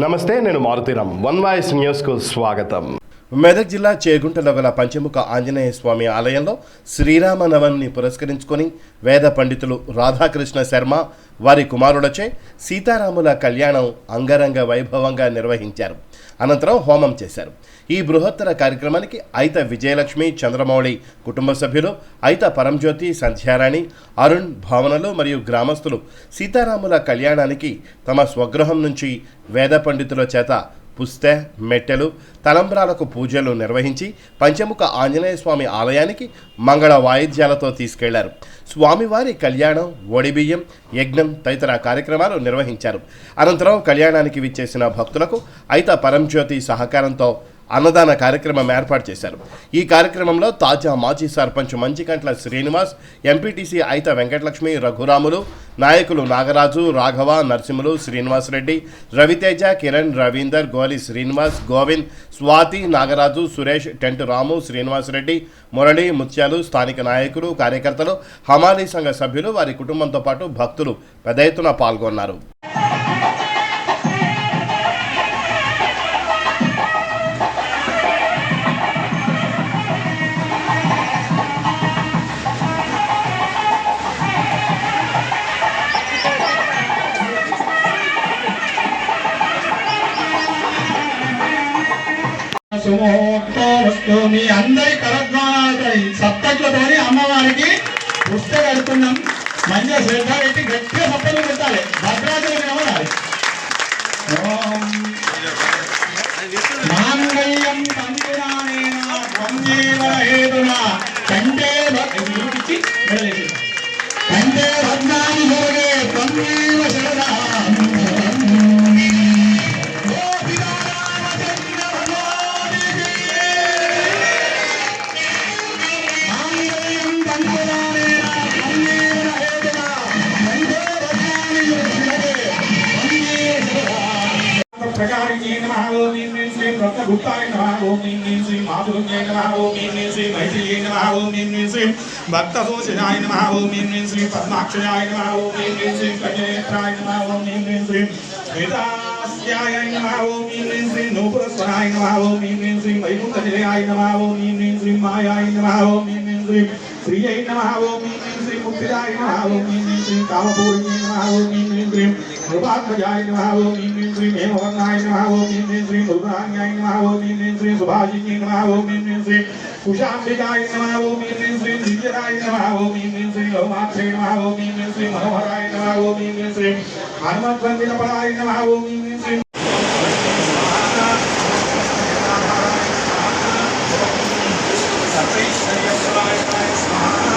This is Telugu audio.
నమస్తే, నేను మారుతీరామ్. వన్ వాయిస్ న్యూస్కు స్వాగతం. మెదక్ జిల్లా చేగుంటలో గల పంచముఖ ఆంజనేయ స్వామి ఆలయంలో శ్రీరామనవమిని పురస్కరించుకొని వేద పండితులు రాధాకృష్ణ శర్మ వారి కుమారులచే సీతారాముల కళ్యాణం అంగరంగ వైభవంగా నిర్వహించారు. అనంతరం హోమం చేశారు. ఈ బృహత్తర కార్యక్రమానికి ఐత విజయలక్ష్మి, చంద్రమౌళి కుటుంబ సభ్యులు, ఐత పరంజ్యోతి, సంధ్యారాణి, అరుణ్ భావనలు మరియు గ్రామస్తులు సీతారాముల కళ్యాణానికి తమ స్వగృహం నుంచి వేద పండితుల చేత పుస్తె, మెట్టెలు, తలంబ్రాలకు పూజలు నిర్వహించి పంచముఖ ఆంజనేయ స్వామి ఆలయానికి మంగళ వాయిద్యాలతో తీసుకెళ్లారు. స్వామివారి కళ్యాణం, ఒడిబియ్యం, యజ్ఞం తదితర కార్యక్రమాలు నిర్వహించారు. అనంతరం కళ్యాణానికి విచ్చేసిన భక్తులకు ఐత పరంజ్యోతి సహకారంతో అన్నదాన కార్యక్రమం ఏర్పాటు చేశారు. ఈ కార్యక్రమంలో తాజా మాజీ సర్పంచ్ మంచికంట్ల శ్రీనివాస్, ఎంపీటీసీ ఐత వెంకటలక్ష్మి, రఘురాములు, నాయకులు నాగరాజు, రాఘవ, నరసింహులు, శ్రీనివాసరెడ్డి, రవితేజ, కిరణ్, రవీందర్, గోలి శ్రీనివాస్, గోవింద్, స్వాతి, నాగరాజు, సురేష్, టెంటు రాము, శ్రీనివాసరెడ్డి, మురళి, ముత్యాలు, స్థానిక నాయకులు, కార్యకర్తలు, హమాలీ సంఘ సభ్యులు, వారి కుటుంబంతో పాటు భక్తులు పెద్ద ఎత్తున పాల్గొన్నారు. మీ అందరి కరద్వారాలతో సప్తట్లతోని అమ్మవారికి పుస్తక కడుతున్నాం. మంచిగా శ్రద్ధ పెట్టి గట్టిగా సప్పలు పెట్టాలి. భద్రాచలం కనబడాలి. మాంగళ్యం తంతునానేన త్వంజీవన హేతునా కంటే కంటే భద్రాని జోగే త్వంజీవ శరణం. प्रकारिणी नमः ओम ह्रीं श्रीं रत्नगुप्ताय नमः ओम ह्रीं श्रीं माधुर्ये नमः ओम ह्रीं श्रीं मैथिल्ये नमः ओम ह्रीं श्रीं भक्तसोषिणाय नमः ओम ह्रीं श्रीं पद्माक्षयाय नमः ओम ह्रीं श्रीं कन्यनेत्राय नमः ओम ह्रीं श्रीं वेदास्याय नमः ओम ह्रीं श्रीं नूपुरस्वराय नमः ओम ह्रीं श्रीं वैकुण्ठनिलयाय नमः ओम ह्रीं श्रीं मायाय नमः ओम ह्रीं श्रीं श्रियै नमः ओम ह्रीं श्रीं मुक्तिदाय नमः ओम ह्रीं श्रीं कामपूर्णे नमः ओम ह्रीं श्रीं कृपात्मजाय नमः ओम ह्रीं श्रीं हेमवर्णाय नमः ओम ह्रीं श्रीं रुद्राण्याय नमः ओम ह्रीं श्रीं सुभाषिनी नमः ओम ह्रीं श्रीं कुशाम्बिकाय नमः ओम ह्रीं श्रीं दिव्यराय नमः ओम ह्रीं श्रीं लोमाक्षे नमः ओम ह्रीं श्रीं मनोहराय नमः ओम ह्रीं श्रीं हनुमद्वन्दिनपराय नमः ओम ह्रीं श्रीं सर्वैश्वर्यस्वराय स्वाहा